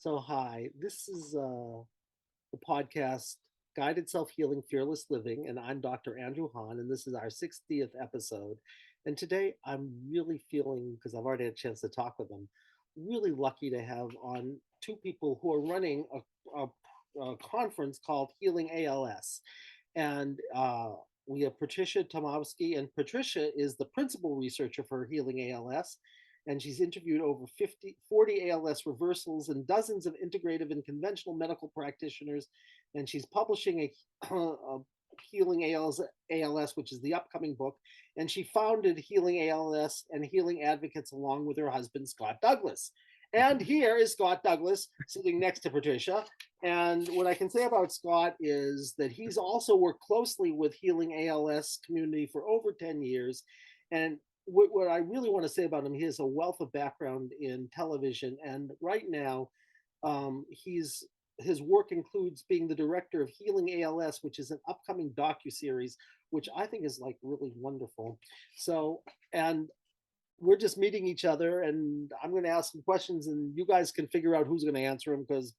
So, hi, this is the podcast Guided Self Healing Fearless Living, and I'm Dr. Andrew Hahn, and this is our 60th episode. And today I'm really feeling, because I've already had a chance to talk with them, really lucky to have on two people who are running a conference called Healing ALS. And we have Patricia Tomowski, and Patricia is the principal researcher for Healing ALS. And she's interviewed over 40 ALS reversals and dozens of integrative and conventional medical practitioners. And she's publishing a Healing ALS, which is the upcoming book. And she founded Healing ALS and Healing Advocates along with her husband, Scott Douglas. And here is Scott Douglas sitting next to Patricia. And what I can say about Scott is that he's also worked closely with Healing ALS community for over 10 years. And what I really want to say about him, he has a wealth of background in television. And right now, his work includes being the director of Healing ALS, which is an upcoming docuseries, which I think is like really wonderful. So, and we're just meeting each other, and I'm going to ask some questions, and you guys can figure out who's going to answer them, because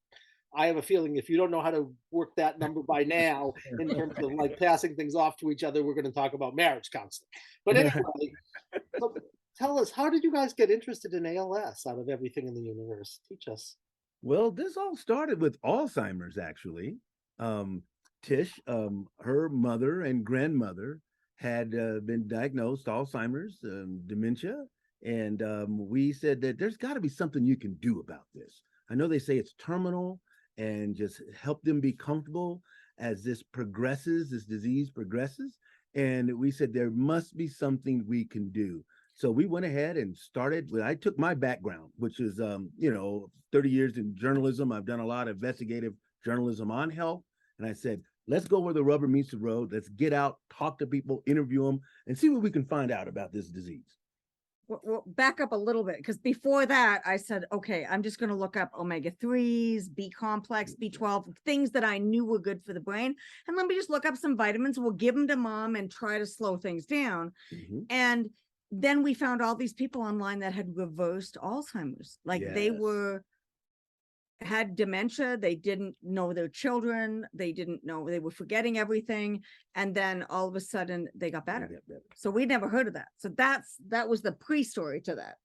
I have a feeling if you don't know how to work that number by now, in terms of like passing things off to each other, we're going to talk about marriage counseling. But anyway, so tell us, how did you guys get interested in ALS out of everything in the universe? Teach us. Well, this all started with Alzheimer's, actually. Tish, her mother and grandmother had been diagnosed Alzheimer's, dementia, and we said that there's got to be something you can do about this. I know they say it's terminal, and just help them be comfortable as this disease progresses. And we said there must be something we can do. So we went ahead and started with, I took my background, which is, 30 years in journalism. I've done a lot of investigative journalism on health. And I said, let's go where the rubber meets the road. Let's get out, talk to people, interview them, and see what we can find out about this disease. Well, back up a little bit, because before that I said, okay, I'm just going to look up omega-3s, B complex, B12, things that I knew were good for the brain. And let me just look up some vitamins. We'll give them to mom and try to slow things down. Mm-hmm. And then we found all these people online that had reversed Alzheimer's. Like they had dementia. They didn't know their children. They didn't know, they were forgetting everything. And then all of a sudden they got better. So we never heard of that. So that was the pre-story to that.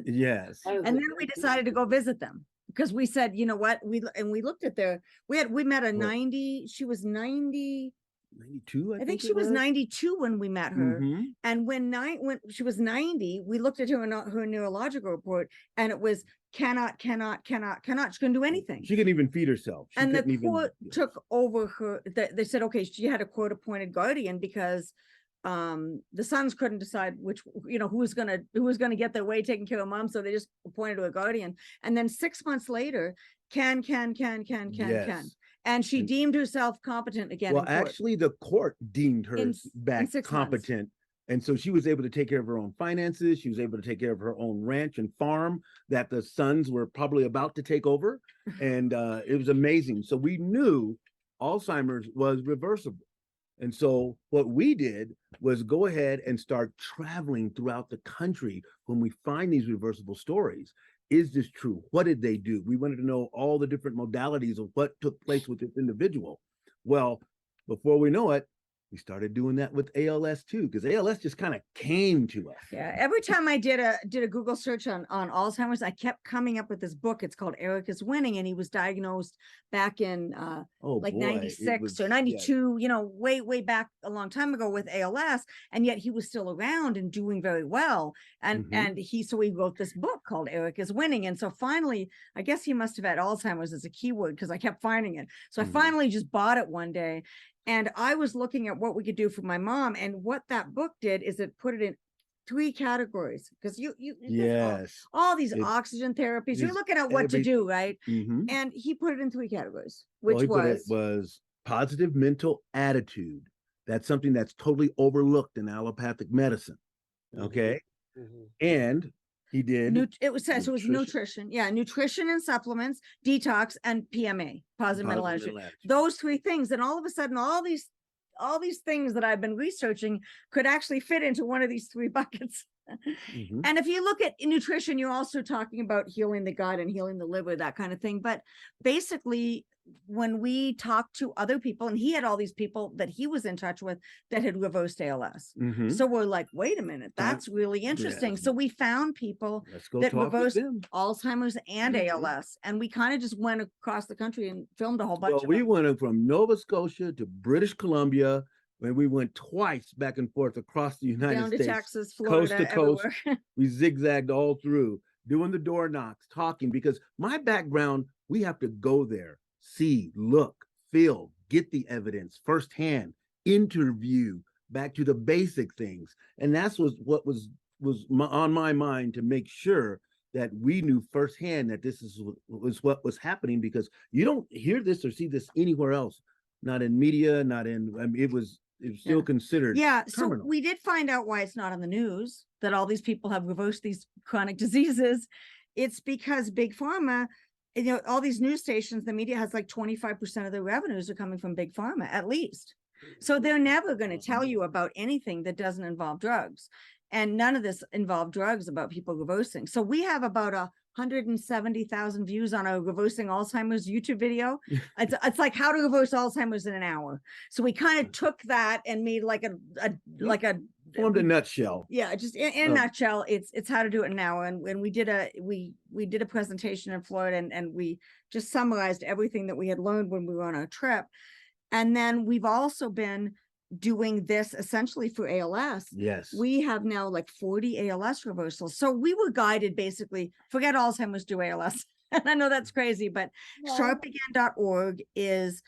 Yes. And then we decided to go visit them, because we said, you know what, we looked at we met a 90, she was 90. 92, I think she was 92 when we met her. Mm-hmm. And when she was 90, we looked at her neurological report, and it was cannot. She couldn't do anything. She couldn't even feed herself. And the court took over her. They said, okay, she had a court-appointed guardian, because the sons couldn't decide who was gonna get their way taking care of mom, so they just appointed her a guardian. And then 6 months later, can. And she deemed herself competent again. Well, actually, the court deemed her back competent. And so she was able to take care of her own finances. She was able to take care of her own ranch and farm that the sons were probably about to take over. And it was amazing. So we knew Alzheimer's was reversible. And so what we did was go ahead and start traveling throughout the country when we find these reversible stories. Is this true? What did they do? We wanted to know all the different modalities of what took place with this individual. Well, before we know it, we started doing that with ALS too, because ALS just kind of came to us. Yeah, every time I did a Google search on Alzheimer's, I kept coming up with this book. It's called Eric is Winning, and he was diagnosed back in 96 or 92, way back a long time ago with ALS, and yet he was still around and doing very well. And so he wrote this book called Eric is Winning. And so finally, I guess he must have had Alzheimer's as a keyword, because I kept finding it. So I finally just bought it one day. And I was looking at what we could do for my mom. And what that book did is it put it in 3 categories, because you all these oxygen therapies, you're looking at what to do, right? Mm-hmm. And he put it in 3 categories, which was positive mental attitude. That's something that's totally overlooked in allopathic medicine. Okay. Mm-hmm. And he did. It was nutrition. Yeah, nutrition and supplements, detox, and PMA, positive mental attitude. Those 3 things, and all of a sudden, all these things that I've been researching could actually fit into one of these 3 buckets. And if you look at nutrition, you're also talking about healing the gut and healing the liver, that kind of thing. But basically, when we talked to other people, and he had all these people that he was in touch with that had reversed ALS. So we're like, wait a minute, that's really interesting. So we found people that reversed Alzheimer's and ALS, and we kind of just went across the country and filmed a whole bunch of them. We went from Nova Scotia to British Columbia, when we went twice back and forth across the United States, down to Texas, Florida, coast to coast. We zigzagged all through, doing the door knocks, talking, because my background, we have to go there, see, look, feel, get the evidence firsthand, interview, back to the basic things. And that's what was on my mind, to make sure that we knew firsthand that this was what was happening, because you don't hear this or see this anywhere else. Not in media, not in, I mean, it was still considered terminal. So we did find out why it's not on the news, that all these people have reversed these chronic diseases. It's because Big Pharma, you know, all these news stations, the media has like 25% of their revenues are coming from Big Pharma, at least. So they're never going to tell you about anything that doesn't involve drugs. And none of this involved drugs about people reversing. So we have about 170,000 views on a reversing Alzheimer's YouTube video. It's like how to reverse Alzheimer's in an hour. So we kind of took that and made like formed a nutshell. Yeah, just in a nutshell, it's how to do it in an hour. And when we did a presentation in Florida, and we just summarized everything that we had learned when we were on our trip. And then we've also been doing this essentially for ALS. Yes. We have now like 40 ALS reversals. So we were guided, basically, forget Alzheimer's, do ALS. And I know that's crazy, but sharpagain.org is,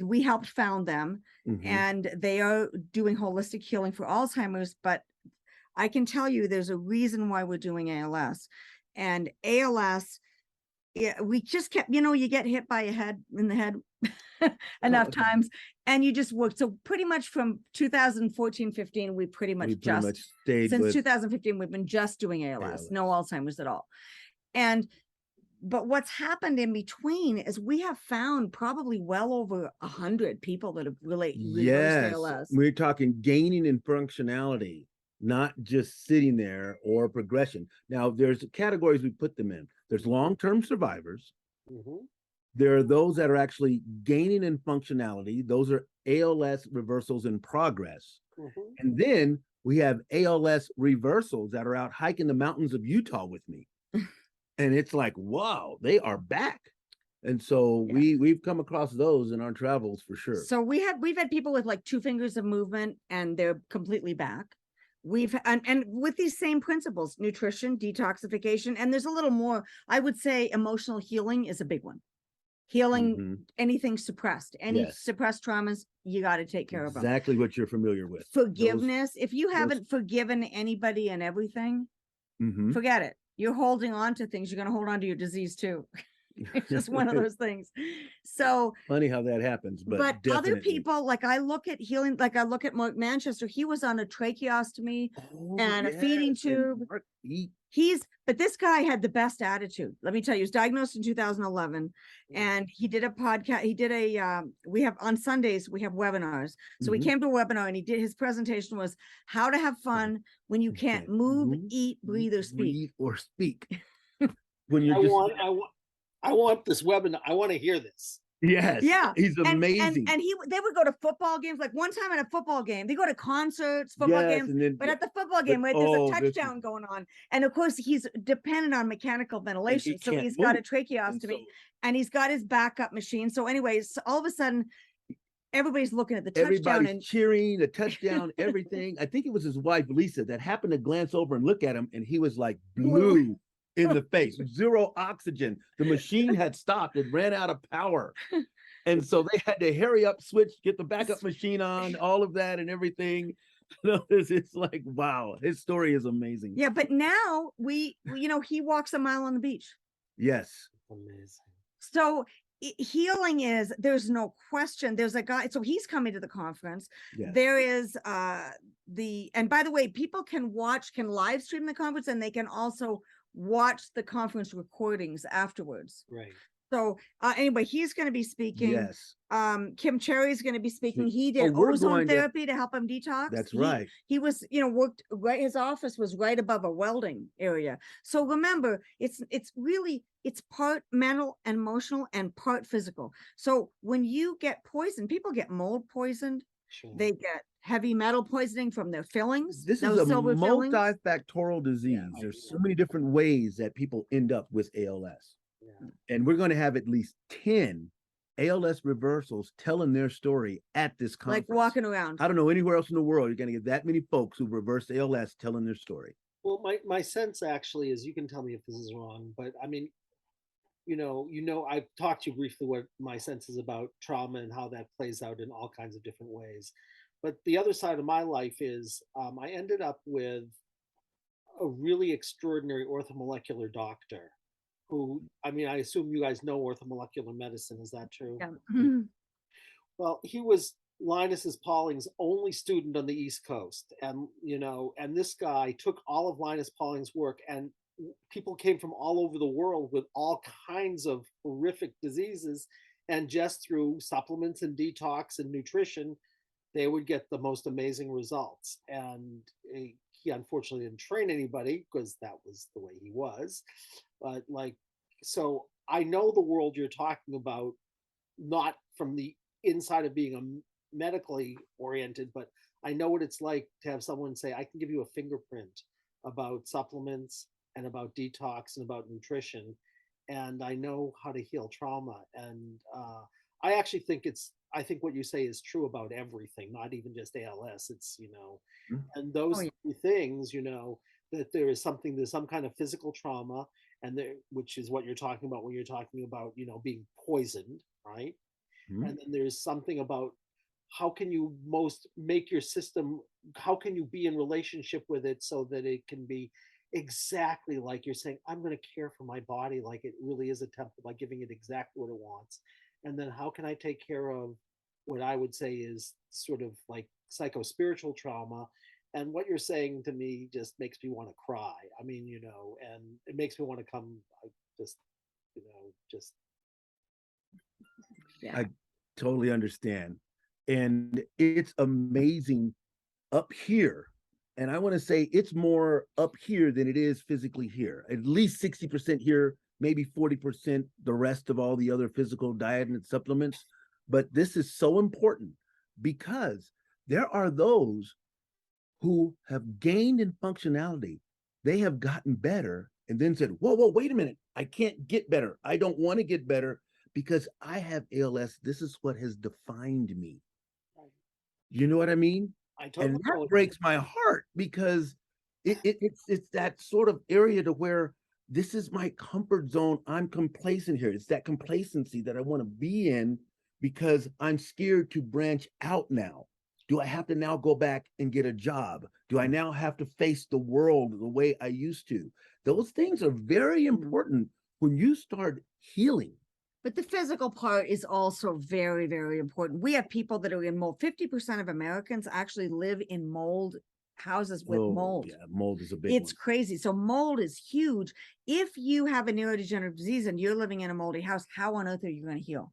we helped found them, and they are doing holistic healing for Alzheimer's. But I can tell you there's a reason why we're doing ALS. And ALS, we just kept, you know, you get hit by in the head enough times, and you just work. So pretty much from 2014-15, we pretty much stayed since 2015, we've been just doing ALS, no Alzheimer's at all. But what's happened in between is we have found probably well over 100 people that have really reversed ALS. We're talking gaining in functionality, not just sitting there, or progression. Now, there's categories we put them in. There's long-term survivors. There are those that are actually gaining in functionality. Those are ALS reversals in progress. And then we have ALS reversals that are out hiking the mountains of Utah with me. And it's like, wow, they are back. And so we've come across those in our travels for sure. So we've had people with like 2 fingers of movement, and they're completely back. And with these same principles, nutrition, detoxification, and there's a little more. I would say emotional healing is a big one. Healing anything suppressed, suppressed traumas, you got to take care of them. Exactly what you're familiar with. Forgiveness. If you haven't forgiven anybody and everything, forget it. You're holding on to things. You're going to hold on to your disease too. It's just one of those things. So funny how that happens, but other people, like I look at healing, like I look at Mark Manchester, he was on a tracheostomy and a feeding tube. But this guy had the best attitude. Let me tell you, he was diagnosed in 2011, and he did a podcast. We have on Sundays, we have webinars. So he came to a webinar, and his presentation was how to have fun when you can't move, eat, breathe, or speak. When you're I want this webinar. I want to hear this. Yes. Yeah. He's amazing. And they would go to football games. Like one time at a football game, they go to concerts, football games, but at the football game, there's a touchdown going on. And of course, he's dependent on mechanical ventilation. So he's got a tracheostomy, and he's got his backup machine. So anyways, all of a sudden, everybody's looking at the touchdown. Everybody's cheering the touchdown, everything. I think it was his wife, Lisa, that happened to glance over and look at him, and he was like blue in the face, 0 oxygen. The machine had stopped. It ran out of power. And so they had to hurry up, switch, get the backup machine on, all of that and everything. It's like, wow, his story is amazing. Yeah, but now he walks a mile on the beach. Yes. Amazing. So healing is, there's no question. There's a guy, so he's coming to the conference. Yes. There is and by the way, people can live stream the conference, and they can also watch the conference recordings afterwards. Right. So anyway, he's going to be speaking. Yes. Kim Cherry is going to be speaking. He Oh, did we're ozone going to- therapy to help him detox. That's right. He was, worked right. His office was right above a welding area. So remember, it's part mental and emotional and part physical. So when you get poisoned, people get mold poisoned. Sure. They get heavy metal poisoning from their fillings. This is a silver fillings. multifactorial disease. Yeah, There's so many different ways that people end up with ALS. Yeah. And we're going to have at least 10 ALS reversals telling their story at this conference. Like walking around. I don't know anywhere else in the world you're going to get that many folks who reversed ALS telling their story. Well, my sense actually is, you can tell me if this is wrong, but I mean, I've talked to you briefly what my sense is about trauma and how that plays out in all kinds of different ways. But the other side of my life is I ended up with a really extraordinary orthomolecular doctor who, I mean, I assume you guys know orthomolecular medicine. Is that true? Yeah. Well, he was Linus's Pauling's only student on the East Coast. And, and this guy took all of Linus Pauling's work, and people came from all over the world with all kinds of horrific diseases. And just through supplements and detox and nutrition, they would get the most amazing results. And he unfortunately didn't train anybody because that was the way he was. But so I know the world you're talking about, not from the inside of being a medically oriented, but I know what it's like to have someone say, I can give you a fingerprint about supplements and about detox and about nutrition. And I know how to heal trauma. And I actually think I think what you say is true about everything, not even just ALS. It's, and those three things, that there's some kind of physical trauma, and which is what you're talking about when you're talking about, being poisoned, right? Mm-hmm. And then there's something about how can you most make your system, how can you be in relationship with it so that it can be exactly like you're saying, I'm going to care for my body like it really is a temple, by giving it exactly what it wants. And then how can I take care of what I would say is sort of like psycho-spiritual trauma? And what you're saying to me just makes me want to cry. I mean, and it makes me want to come, Yeah. I totally understand. And it's amazing up here. And I want to say it's more up here than it is physically here. At least 60% here, maybe 40% the rest of all the other physical diet and supplements. But this is so important because there are those who have gained in functionality. They have gotten better and then said, whoa, wait a minute. I can't get better. I don't want to get better because I have ALS. This is what has defined me. You know what I mean? And that breaks my heart because it's that sort of area to where this is my comfort zone. I'm complacent here. It's that complacency that I want to be in because I'm scared to branch out now. Do I have to now go back and get a job? Do I now have to face the world the way I used to? Those things are very important when you start healing. But the physical part is also very, very important. We have people that are in mold. 50% of Americans actually live in mold houses with mold. Yeah, mold is a big It's one. crazy. So mold is huge. If you have a neurodegenerative disease and you're living in a moldy house, how on earth are you going to heal?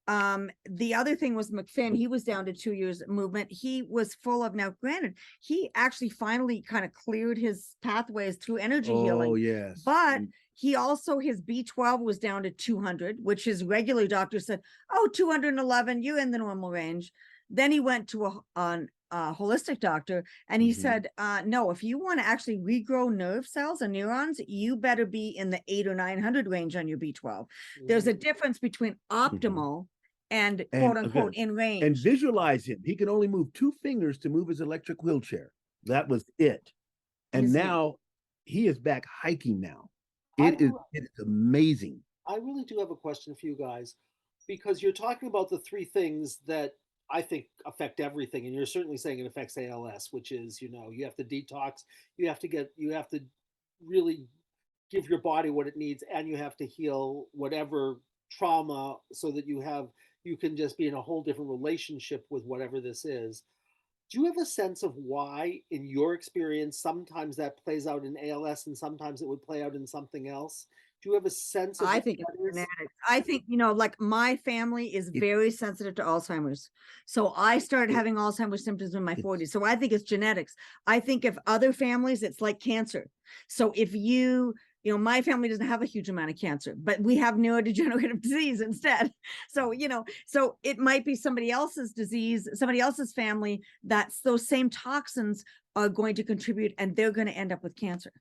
The other thing was McFinn. He was down to 2 years movement. He was full of, now granted, he actually finally kind of cleared his pathways through energy healing. Oh, yes. But he also, his B12 was down to 200, which his regular doctor said, oh, 211, you're in the normal range. Then he went to a holistic doctor and he said, no, if you want to actually regrow nerve cells and neurons, you better be in the 800 or 900 range on your B12. There's a difference between optimal and quote unquote in range. And visualize him. He can only move 2 fingers to move his electric wheelchair. That was it. And now he is back hiking now. It is amazing. I really do have a question for you guys, because you're talking about the 3 things that I think affect everything. And you're certainly saying it affects ALS, which is, you have to detox, you have to really give your body what it needs, and you have to heal whatever trauma so that you can just be in a whole different relationship with whatever this is. Do you have a sense of why, in your experience, sometimes that plays out in ALS and sometimes it would play out in something else? Do you have a sense of I what think it's that is? genetic. I think, like my family is It- very sensitive to Alzheimer's. So I started it- having Alzheimer's symptoms in my it's 40s. So I think it's genetics. I think if other families, it's like cancer. So if my family doesn't have a huge amount of cancer, but we have neurodegenerative disease instead. So, so it might be somebody else's disease, somebody else's family, that's those same toxins are going to contribute and they're going to end up with cancer.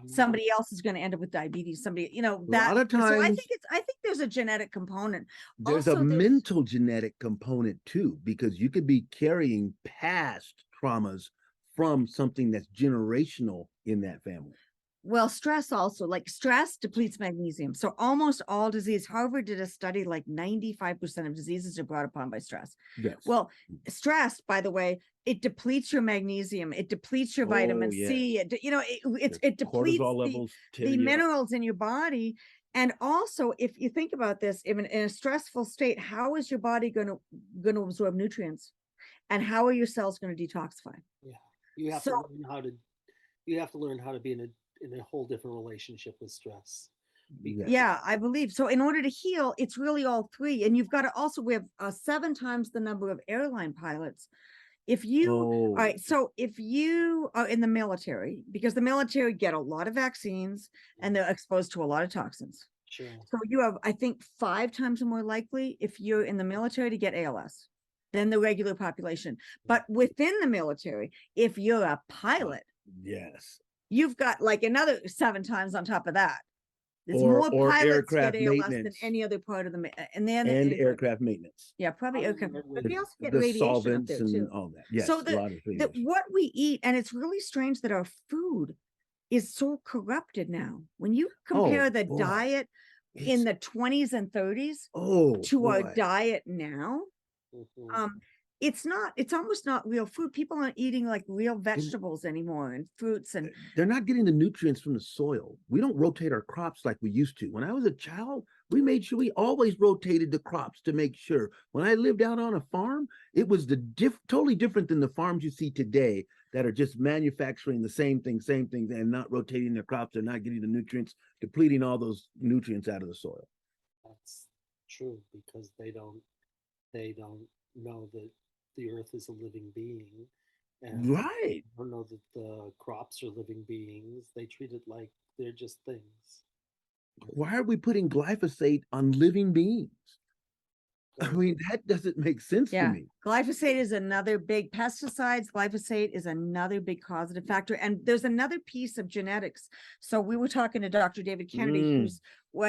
Somebody else is going to end up with diabetes. Somebody, a that. lot of So I times think there's a genetic component. there's a Also, mental genetic component too, because you could be carrying past traumas from something that's generational in that family. well, stress also, like stress depletes magnesium. So almost all disease, Harvard did a study, like 95% of diseases are brought upon by stress. Yes. Well, stress, by the way, it depletes your magnesium, it depletes your vitamin C, it depletes cortisol levels the minerals in your body. And also, if you think about this, in a stressful state, how is your body going to absorb nutrients? And how are your cells going to detoxify? Yeah, you have to learn how to be in a whole different relationship with stress. Yeah, I believe so. In order to heal, it's really all three. And you've got to also, we have 7 times the number of airline pilots. All right, so if you are in the military, because the military get a lot of vaccines and they're exposed to a lot of toxins. Sure. So you have, I think, 5 times more likely if you're in the military to get ALS than the regular population. But within the military, if you're a pilot, yes, you've got like another 7 times on top of that. There's or pilots aircraft get ALS than maintenance any other part of the and aircraft maintenance. Yeah, probably aircraft. But we also get The radiation up solvents there and too. all that. Yes, So a lot of radiation. what we eat, and it's really strange that our food is so corrupted now. When you compare the diet in the 20s and 30s to our diet now, it's almost not real food. People aren't eating like real vegetables anymore and fruits, and they're not getting the nutrients from the soil. We don't rotate our crops like we used to. When I was a child, we made sure we always rotated the crops to make sure. When I lived out on a farm, it was totally different than the farms you see today that are just manufacturing the same thing and not rotating their crops. They're not getting the nutrients, depleting all those nutrients out of the soil. That's true, because they don't know that the earth is a living being, and right, don't know that the crops are living beings. They treat it like they're just things. Why are we putting glyphosate on living beings? I mean, that doesn't make sense to me. Glyphosate is another big pesticides. Glyphosate is another big causative factor. And there's another piece of genetics. So we were talking to Dr. David Kennedy,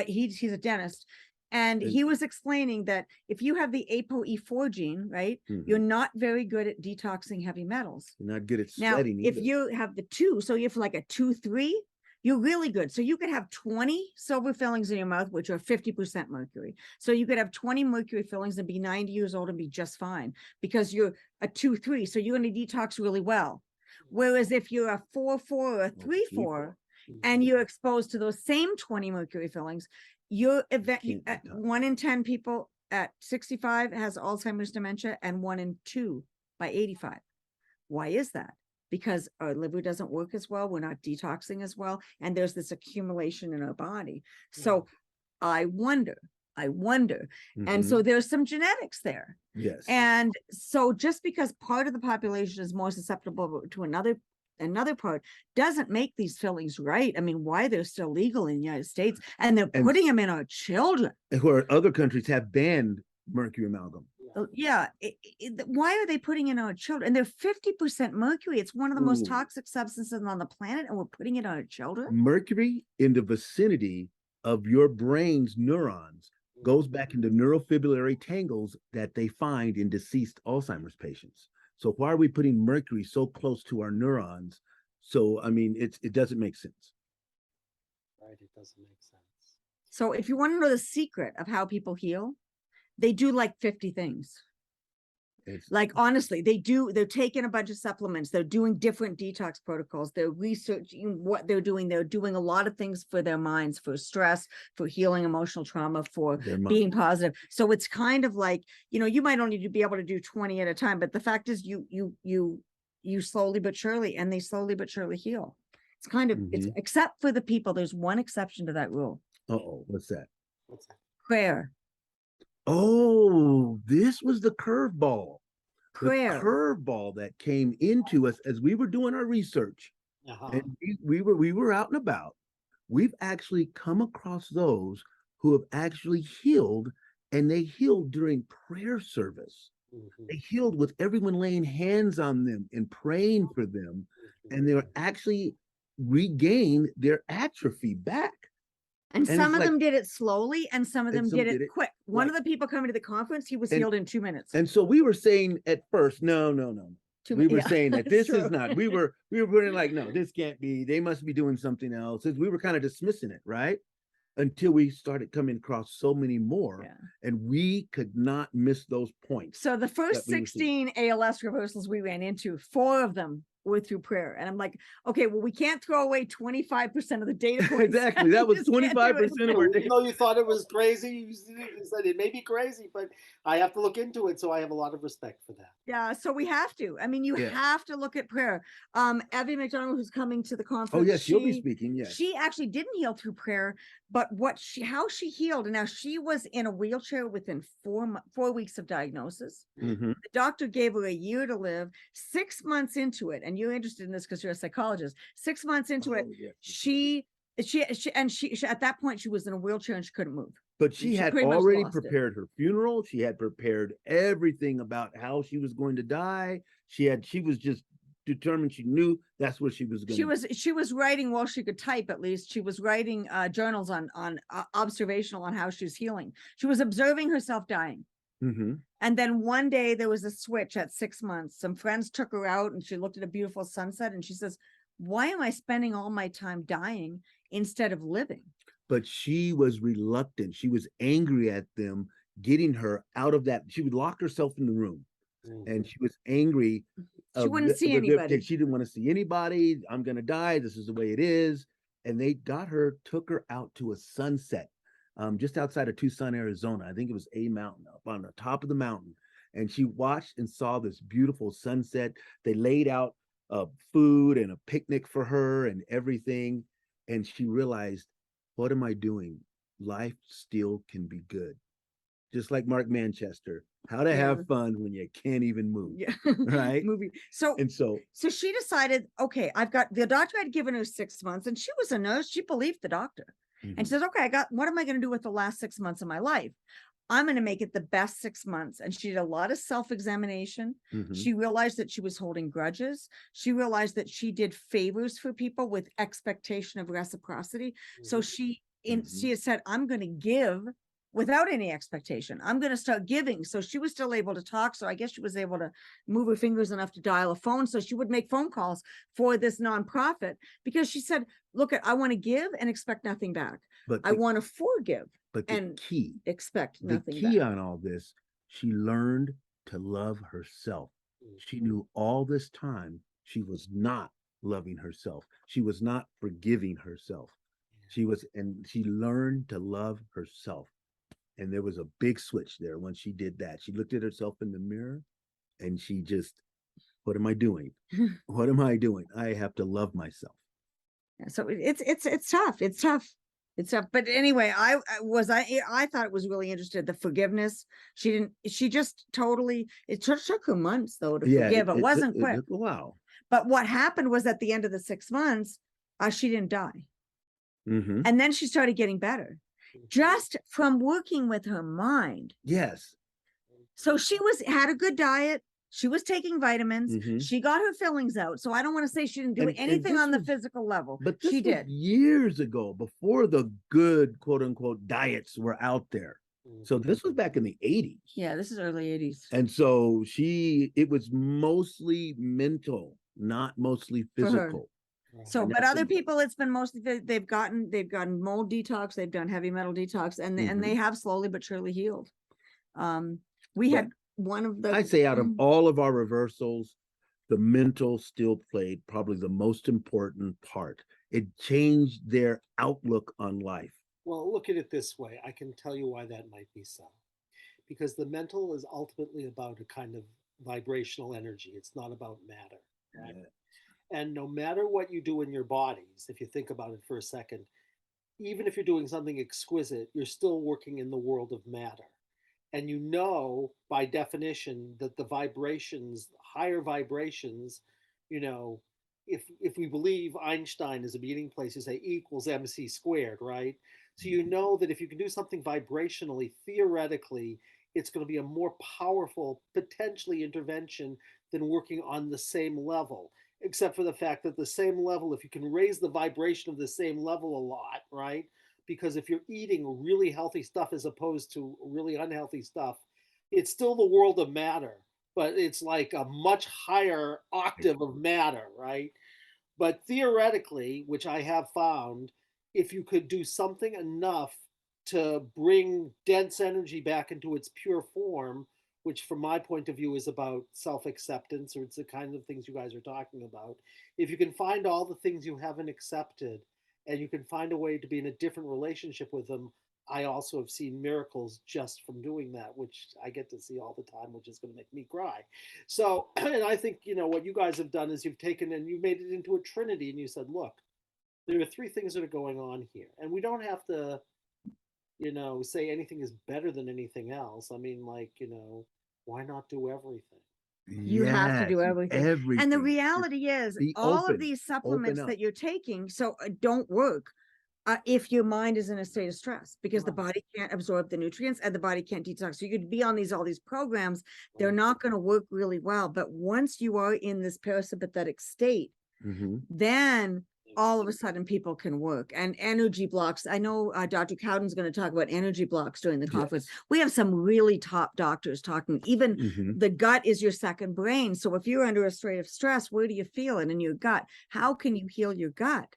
he's a dentist. And he was explaining that if you have the ApoE4 gene, right, you're not very good at detoxing heavy metals. You're not good at now, sweating either. If you have the 2, so you have like a 2-3, you're really good. So you could have 20 silver fillings in your mouth, which are 50% mercury. So you could have 20 mercury fillings and be 90 years old and be just fine because you're a 2-3. So you're going to detox really well. Whereas if you're a 4-4 or a 3-4 and you're exposed to those same 20 mercury fillings, you're 1 in 10 people at 65 has Alzheimer's dementia, and 1 in 2 by 85. Why is that? Because our liver doesn't work as well. We're not detoxing as well. And there's this accumulation in our body. So I wonder. And so there's some genetics there. Yes. And so just because part of the population is more susceptible to another part doesn't make these fillings right. I mean, why they're still legal in the United States and they're putting them in our children. Where other countries have banned mercury amalgam. Yeah. Why are they putting in our children? And they're 50% mercury. It's one of the most toxic substances on the planet, and we're putting it on our children. Mercury in the vicinity of your brain's neurons goes back into neurofibrillary tangles that they find in deceased Alzheimer's patients. So why are we putting mercury so close to our neurons? So, I mean, it doesn't make sense. Right, it doesn't make sense. So if you want to know the secret of how people heal, they do like 50 things. Like, honestly, they're taking a bunch of supplements. They're doing different detox protocols. They're researching what they're doing. They're doing a lot of things for their minds, for stress, for healing emotional trauma, for being positive. So it's kind of like, you might only be able to do 20 at a time, but the fact is you slowly but surely, and they slowly but surely heal. It's kind of, it's except for the people, there's one exception to that rule. What's that? Prayer. Oh, this was the curveball. Prayer. The curveball that came into us as we were doing our research. And we were out and about. We've actually come across those who have actually healed, and they healed during prayer service. They healed with everyone laying hands on them and praying for them, and they were actually regained their atrophy back. And some of them did it slowly, and some of them did it quick. One of the people coming to the conference, he was healed in 2 minutes. And so we were saying at first, no. We were saying that this is not, we were putting like, no, this can't be, they must be doing something else. We were kind of dismissing it, right? Until we started coming across so many more, and we could not miss those points. So the first 16 ALS reversals we ran into, 4 of them were through prayer. And I'm like, okay, well, we can't throw away 25% of the data points. Exactly. That was 25% of our data. You thought it was crazy. You said it may be crazy, but I have to look into it. So I have a lot of respect for that. Yeah. So we have to. I mean, you have to look at prayer. Evie McDonald, who's coming to the conference. Oh, yes, she'll be speaking. Yes. She actually didn't heal through prayer, but how she healed. And now she was in a wheelchair within 4 weeks of diagnosis. The doctor gave her a year to live. 6 months into it, and you're interested in this because you're a psychologist. 6 months into it, she at that point she was in a wheelchair and she couldn't move. But she had already prepared her funeral. She had prepared everything about how she was going to die. She was just determined. She knew that's what she was going to do. She was writing, while she could type, at least she was writing journals on observational on how she was healing. She was observing herself dying. And then one day there was a switch at 6 months. Some friends took her out and she looked at a beautiful sunset and she says, why am I spending all my time dying instead of living? But she was reluctant. She was angry at them getting her out of that. She would lock herself in the room and she was angry. She wouldn't see anybody. She didn't want to see anybody. I'm going to die. This is the way it is. And they took her out to a sunset. Just outside of Tucson, Arizona. I think it was a mountain up on the top of the mountain. And she watched and saw this beautiful sunset. They laid out food and a picnic for her and everything. And she realized, what am I doing? Life still can be good. Just like Mark Manchester, how to have fun when you can't even move. Right? Movie. So she decided, okay, the doctor had given her 6 months, and she was a nurse. She believed the doctor. And she says, okay, what am I going to do with the last 6 months of my life? I'm going to make it the best 6 months. And she did a lot of self-examination. She realized that she was holding grudges. She realized that she did favors for people with expectation of reciprocity. So she had said, I'm going to give without any expectation. I'm going to start giving. So she was still able to talk. So I guess she was able to move her fingers enough to dial a phone. So she would make phone calls for this nonprofit because she said, look, I want to give and expect nothing back. But I want to forgive and expect nothing back. The key on all this, she learned to love herself. She knew all this time she was not loving herself. She was not forgiving herself. She learned to love herself. And there was a big switch there when she did that. She looked at herself in the mirror and she just, what am I doing? What am I doing? I have to love myself. So it's tough. It's tough. But anyway, I thought it was really interesting. The forgiveness. She just totally, it took her months though to forgive. It wasn't quick. Wow. But what happened was at the end of the 6 months, she didn't die. And then she started getting better. Just from working with her mind. Yes. So she had a good diet. She was taking vitamins. She got her fillings out. So I don't want to say she didn't do anything on the physical level, but she did. Years ago, before the good quote unquote diets were out there. So this was back in the 80s. Yeah, this is early 80s. And so it was mostly mental, not mostly physical. So, but other people, it's been mostly, they've gotten mold detox, they've done heavy metal detox, and they have slowly but surely healed. We had one of the. I'd say out of all of our reversals, the mental still played probably the most important part. It changed their outlook on life. Well, look at it this way. I can tell you why that might be so. Because the mental is ultimately about a kind of vibrational energy. It's not about matter, right? Yeah. And no matter what you do in your bodies, if you think about it for a second, even if you're doing something exquisite, you're still working in the world of matter. And you know by definition that the vibrations, higher vibrations, you know, if we believe Einstein is a meeting place, you say E equals mc squared, right? So you know that if you can do something vibrationally, theoretically, it's going to be a more powerful, potentially, intervention than working on the same level. Except for the fact that the same level, if you can raise the vibration of the same level a lot, right? Because if you're eating really healthy stuff as opposed to really unhealthy stuff, it's still the world of matter, but it's like a much higher octave of matter, right? But theoretically, which I have found, if you could do something enough to bring dense energy back into its pure form, which from my point of view is about self-acceptance, or it's the kind of things you guys are talking about. If you can find all the things you haven't accepted and you can find a way to be in a different relationship with them, I also have seen miracles just from doing that, which I get to see all the time, which is going to make me cry. So, and I think, what you guys have done is you've taken and you made it into a trinity and you said, look, there are three things that are going on here. And we don't have to, say anything is better than anything else. I mean, like, why not do everything? You have to do Yes, everything. And the everything. reality is Be all of open. these Open supplements up. that you're taking don't work if your mind is in a state of stress, because the Right. body can't absorb the nutrients and the body can't detox. So you could be on all these programs, they're Right. not going to work really well. But once you are in this parasympathetic state, Mhm. then all of a sudden people can work. And energy blocks, I know Dr. Cowden's going to talk about energy blocks during the conference. Yes. We have some really top doctors talking. Even Mhm. the gut is your second brain. So if you're under a state of stress, where do you feel it? In your gut. How can you heal your gut?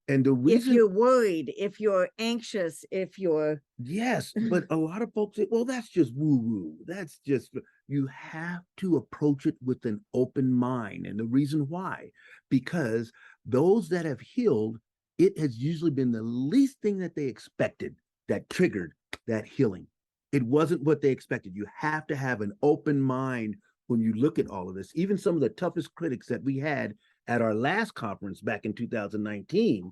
And the If reason, you're worried, if you're anxious, if you're yes, but a lot of folks say, well, that's just woo-woo. That's just, you have to approach it with an open mind. And the reason why, because those that have healed, it has usually been the least thing that they expected that triggered that healing. It wasn't what they expected. You have to have an open mind when you look at all of this. Even some of the toughest critics that we had at our last conference back in 2019,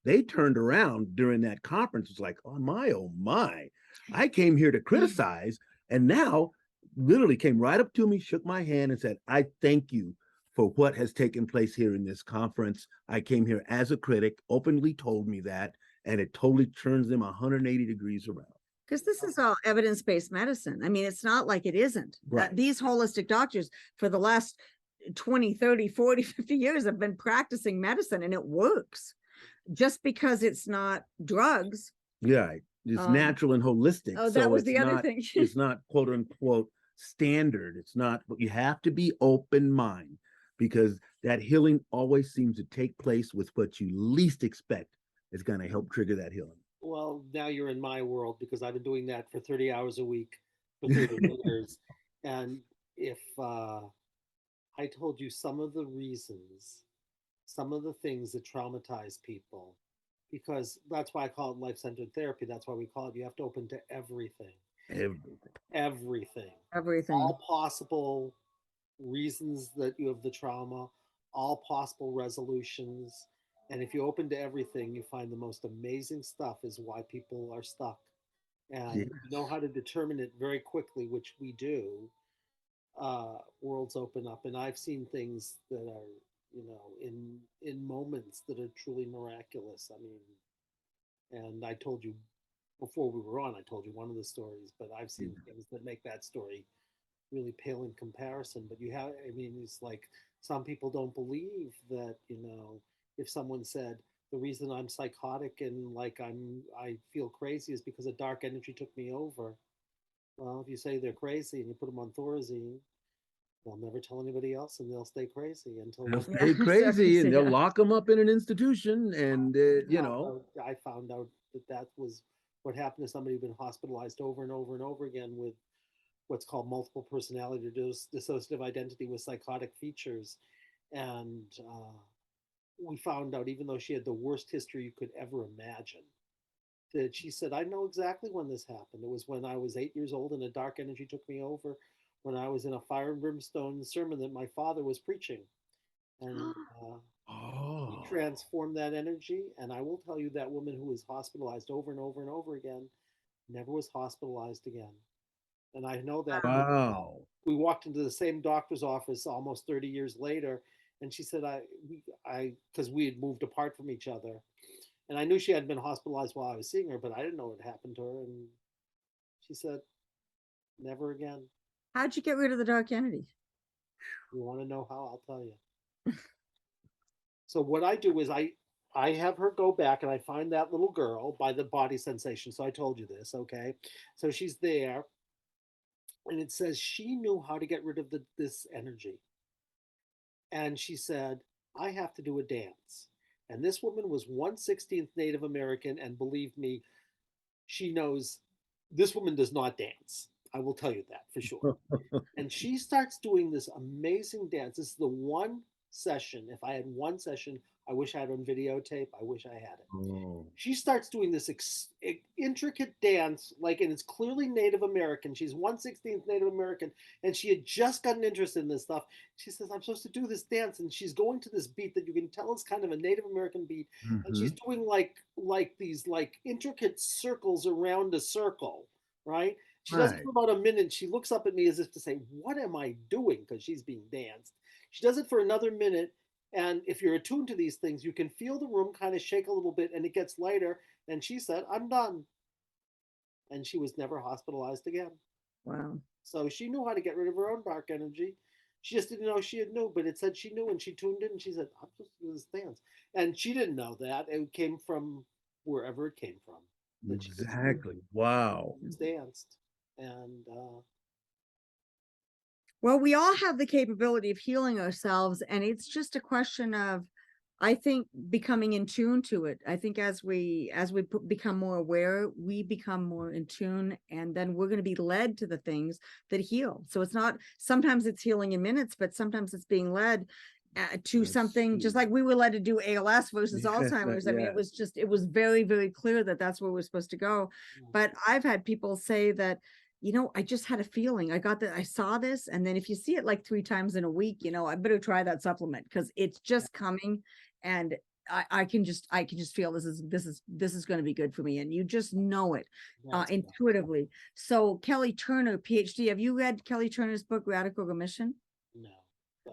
they turned around during that conference. It's like, oh my, I came here to criticize, and now literally came right up to me, shook my hand, and said, I thank you for what has taken place here in this conference. I came here as a critic, openly told me that, and it totally turns them 180 degrees around. because this is all evidence-based medicine. I mean, it's not like it isn't. Right. These holistic doctors for the last 20, 30, 40, 50 years have been practicing medicine and it works. Just because it's not drugs. Yeah, it's natural and holistic. Oh, so that was it's the other not, thing. it's not quote unquote standard. It's not, but you have to be open mind, because that healing always seems to take place with what you least expect is going to help trigger that healing. Well, now you're in my world because I've been doing that for 30 hours a week for 30 years. And if I told you some of the reasons, some of the things that traumatize people, because that's why I call it life-centered therapy. That's why we call it, you have to open to everything. Everything. Everything. Everything. All possible reasons that you have the trauma, all possible resolutions. And if you open to everything, you find the most amazing stuff is why people are stuck. And Yes. you know how to determine it very quickly, which we do. Worlds open up, and I've seen things that are, in moments that are truly miraculous. I mean, and I told you before we were on, I told you one of the stories, but I've seen things that make that story really pale in comparison. But I mean, it's like some people don't believe that, if someone said, the reason I'm psychotic and like I feel crazy is because a dark energy took me over. Well, if you say they're crazy and you put them on Thorazine, they'll never tell anybody else and they'll stay crazy until They'll Yeah, stay crazy and they'll yeah. lock them up in an institution. And, I found out that was what happened to somebody who'd been hospitalized over and over and over again with what's called multiple personality dissociative identity with psychotic features. And we found out, even though she had the worst history you could ever imagine, that she said, I know exactly when this happened. It was when I was 8 years old and a dark energy took me over, when I was in a fire and brimstone sermon that my father was preaching. And he Oh, transformed that energy. And I will tell you, that woman who was hospitalized over and over and over again never was hospitalized again. And I know that because wow. we walked into the same doctor's office almost 30 years later. And she said, because we had moved apart from each other. And I knew she had been hospitalized while I was seeing her, but I didn't know what happened to her. And she said, never again. How'd you get rid of the dark entity? You want to know how? I'll tell you. So what I do is I have her go back and I find that little girl by the body sensation. So I told you this, okay? So she's there, and it says she knew how to get rid of this energy. And she said, I have to do a dance. And this woman was 1/16th Native American, and believe me, she knows this woman does not dance. I will tell you that for sure. And she starts doing this amazing dance. This is the one session. If I had one session, I wish I had on videotape. I wish I had it. Oh. She starts doing this intricate dance, like, and it's clearly Native American. She's 1/16th Native American, and she had just gotten interested in this stuff. She says, I'm supposed to do this dance, and she's going to this beat that you can tell is kind of a Native American beat, and she's doing like these like intricate circles around a circle, right? She does it for about a minute. She looks up at me as if to say, what am I doing? Because she's being danced. She does it for another minute. And if you're attuned to these things, you can feel the room kind of shake a little bit and it gets lighter. And she said, I'm done. And she was never hospitalized again. Wow. So she knew how to get rid of her own dark energy. She just didn't know she had knew, but it said she knew, and she tuned in and she said, I'm supposed to do this dance. And she didn't know that. It came from wherever it came from. That Exactly. Wow. she was danced. And Well, we all have the capability of healing ourselves, and it's just a question of, I think, becoming in tune to it. I think as we become more aware, we become more in tune, and then we're going to be led to the things that heal. So it's not, sometimes it's healing in minutes, but sometimes it's being led to something, just like we were led to do ALS versus Alzheimer's. I mean, it was very, very clear that that's where we're supposed to go. But I've had people say that, I just had a feeling. I saw this. And then if you see it like 3 times in a week, I better try that supplement, because it's just coming. And I can just feel this is going to be good for me. And you just know it intuitively. So Kelly Turner, PhD, have you read Kelly Turner's book, Radical Remission?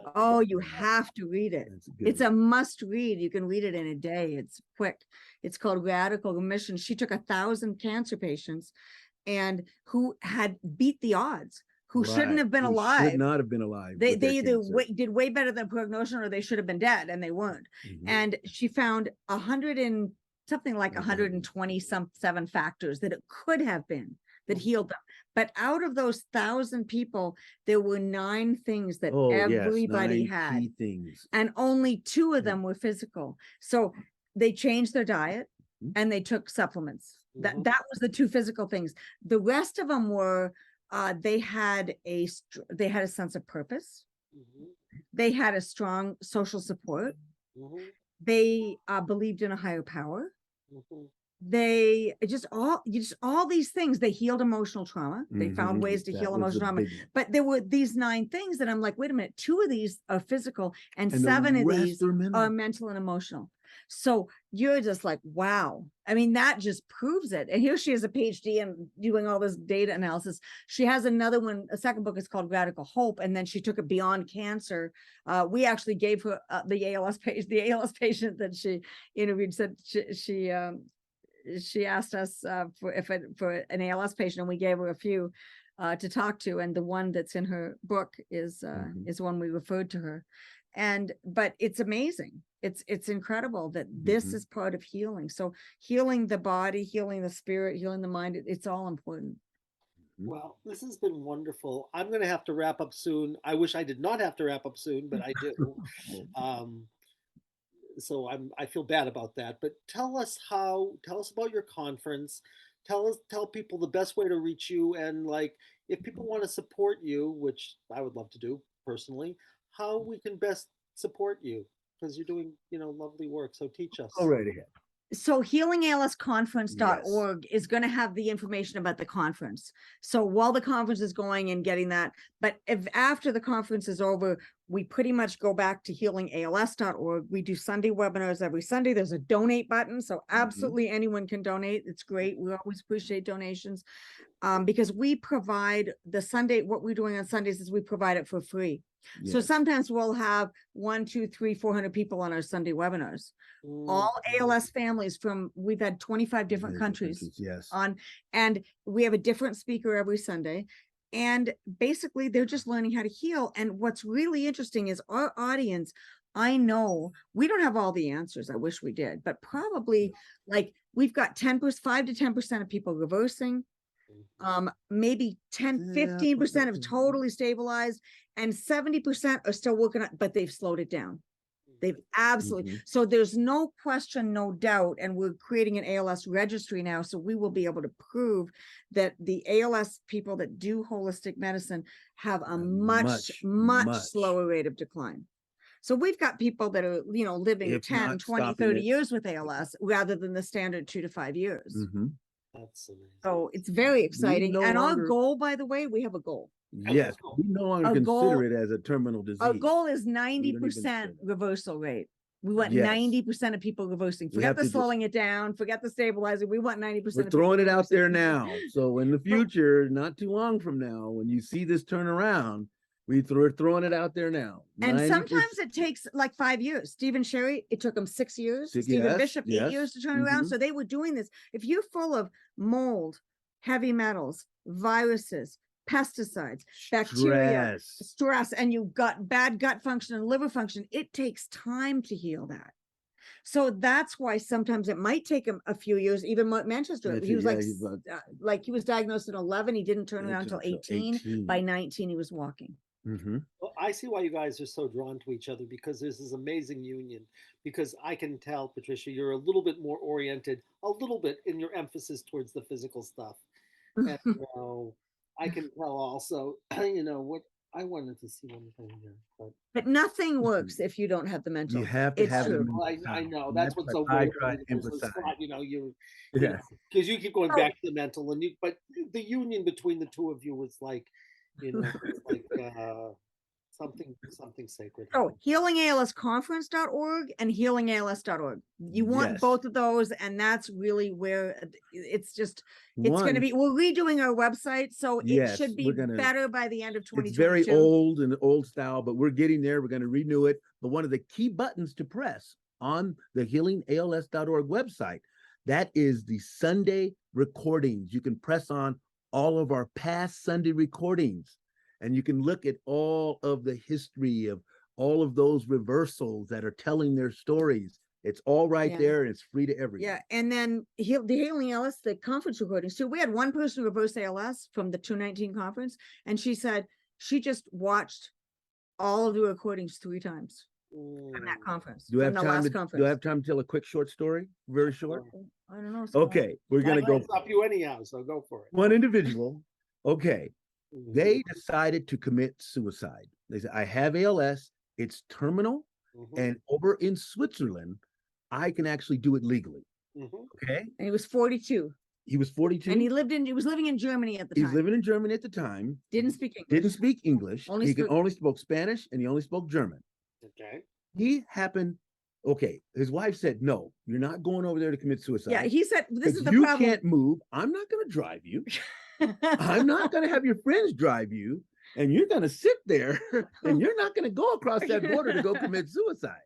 no. Oh, you have to read it. It's a must read. You can read it in a day. It's quick. It's called Radical Remission. She took 1,000 cancer patients and who had beat the odds, who shouldn't have been alive. Should not have been alive. They either did way better than prognosis, or they should have been dead, and they weren't. And she found 127 factors that it could have been that healed them. But out of those 1,000 people, there were 9 things that everybody had, key things. and only 2 of them were physical. So they changed their diet and they took supplements. That was the 2 physical things. The rest of them were they had a sense of purpose. They had a strong social support. They believed in a higher power. They all these things. They healed emotional trauma. They found ways to heal emotional trauma. But there were these 9 things that I'm like, wait a minute, 2 of these are physical, and 7 of these are mental and emotional. So you're just like, wow. I mean, that just proves it. And here she is, a PhD and doing all this data analysis. She has another one, a second book is called Radical Hope. And then she took it beyond cancer. We actually gave her the ALS patient that she interviewed, said she asked us for an ALS patient, and we gave her a few to talk to. And the one that's in her book is one we referred to her. But it's amazing. It's incredible that this is part of healing. So healing the body, healing the spirit, healing the mind, it's all important. Well, this has been wonderful. I'm going to have to wrap up soon. I wish I did not have to wrap up soon, but I do. so I feel bad about that. But tell us about your conference. Tell people the best way to reach you, and like if people want to support you, which I would love to do personally, how we can best support you because you're doing, lovely work. So teach us. Go right ahead. So Yes. healingalsconference.org is going to have the information about the conference. So while the conference is going and getting that, but if after the conference is over, we pretty much go back to healingals.org. We do Sunday webinars every Sunday. There's a donate button. So absolutely anyone can donate. It's great. We always appreciate donations because we provide what we're doing on Sundays is we provide it for free. Yes. So sometimes we'll have 100, 200, 300, 400 people on our Sunday webinars. All ALS families we've had 25 different countries. Yes. And we have a different speaker every Sunday. And basically they're just learning how to heal. And what's really interesting is our audience, I know we don't have all the answers. I wish we did, but probably like we've got 5 to 10% of people reversing, maybe 15% have totally stabilized, and 70% are still working on, but they've slowed it down. They've absolutely, so there's no question, no doubt. And we're creating an ALS registry now. So we will be able to prove that the ALS people that do holistic medicine have a much slower rate of decline. So we've got people that are, living 10, 20, 30 years with ALS rather than the standard 2 to 5 years. That's amazing. So it's very exciting. And our goal, by the way, we have a goal. Yes, we no longer consider it as a terminal disease. Our goal is 90% reversal rate. We want 90% of people reversing. Forget the slowing it down, forget the stabilizing. We want 90%. We're throwing it out there now. So in the future, not too long from now, when you see this turn around, we're throwing it out there now. And sometimes it takes like 5 years. Stephen Sherry, it took him 6 years. Stephen Bishop, 8 years to turn around. So they were doing this. If you're full of mold, heavy metals, viruses, pesticides, bacteria, stress, and you've got bad gut function and liver function, it takes time to heal that. So that's why sometimes it might take him a few years. Even Manchester, he was he was diagnosed at 11. He didn't turn around until 18. By 19, he was walking. Well, I see why you guys are so drawn to each other, because there's this amazing union. Because I can tell, Patricia, you're a little bit more oriented, a little bit in your emphasis towards the physical stuff. And I can tell also, what I wanted to see one thing here. But nothing works if you don't have the mental. You have to have it. I know. That's what's so great. Because you keep going back to the mental, but the union between the two of you was like, something sacred. Oh, healingalsconference.org and healingals.org. You want both of those, and that's really where it's going to be. We're redoing our website, so it should be better by the end of 2022. It's very old and old style, but we're getting there. We're going to renew it. But one of the key buttons to press on the healingals.org website, that is the Sunday recordings. You can press on all of our past Sunday recordings, and you can look at all of the history of all of those reversals that are telling their stories. It's all right there, and it's free to everyone. Yeah, and then the Healing ALS, the conference recordings too. We had one person reverse ALS from the 2019 conference, and she said she just watched all of the recordings 3 times from that conference. Do I have time to tell a quick short story? Very short. I don't know. Okay, we're gonna go. Stop you anyhow, so go for it. One individual. Okay, they decided to commit suicide. They said, "I have ALS. It's terminal, and over in Switzerland, I can actually do it legally." Okay, and he was 42. He was 42, and he was living in Germany at the time. He's living in Germany at the time. Didn't speak English. Didn't speak English. He only spoke Spanish, and he only spoke German. Okay. His wife said, "No, you're not going over there to commit suicide." Yeah, he said, "This is the problem. You can't move. I'm not going to drive you. I'm not going to have your friends drive you, and you're going to sit there, and you're not going to go across that border to go commit suicide."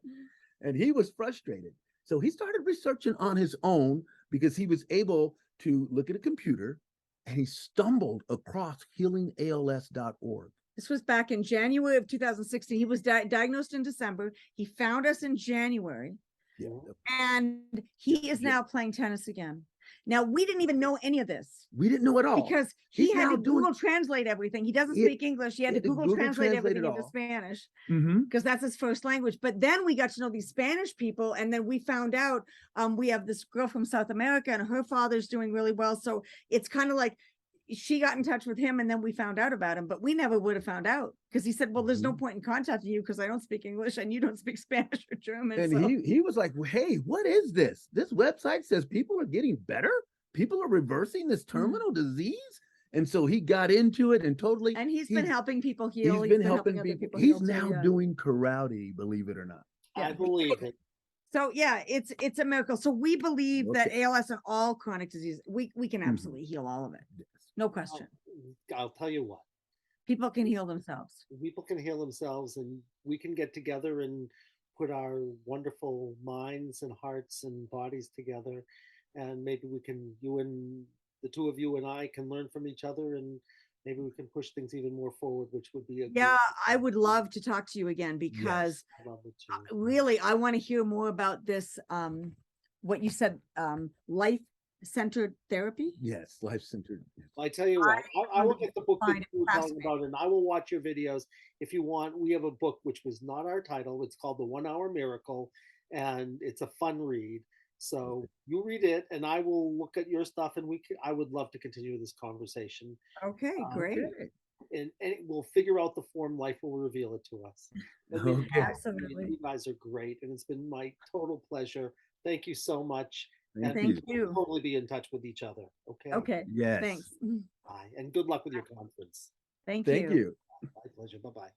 And he was frustrated. So he started researching on his own, because he was able to look at a computer, and he stumbled across healingals.org. This was back in January of 2016. He was diagnosed in December. He found us in January. And he is now playing tennis again. Now, we didn't even know any of this We didn't know at all. because He's he had now to doing- Google translate everything. He doesn't He- speak English. He had to Google translate translate everything it into all. Spanish Mm-hmm. because that's his first language. But then we got to know these Spanish people, and then we found out we have this girl from South America, and her father's doing really well. So it's kind of like she got in touch with him, and then we found out about him, but we never would have found out because he said, well, there's no point in contacting you because I don't speak English and you don't speak Spanish or German. And so. he was like, hey, what is this? This website says people are getting better. People are reversing this terminal disease. And so he got into it and totally. And he's been helping people heal. He's been helping other people. heal He's now too, yeah. doing karate, believe it or not. Yeah. I believe it. So yeah, it's a miracle. So we believe that ALS and all chronic disease, we can absolutely heal all of it. Yes. No question. I'll tell you what. People can heal themselves. People can heal themselves, and we can get together and put our wonderful minds and hearts and bodies together, and maybe we can, the two of you and I can learn from each other, and maybe we can push things even more forward, which would be I would love to talk to you again because really I want to hear more about this what you said, life-centered therapy. Yes, life-centered. I tell you what, I will get the book that you were talking about, and I will watch your videos if you want. We have a book which was not our title. It's called The 1 Hour Miracle, and it's a fun read. So you read it, and I will look at your stuff, and I would love to continue this conversation. Okay, great. And we'll figure out the form. Life will reveal it to us. Absolutely. You guys are great, and it's been my total pleasure. Thank you so much. Thank you. We'll totally be in touch with each other. Okay. Okay. Yes. Thanks. Bye, and good luck with your conference. Thank you. My pleasure. Bye-bye.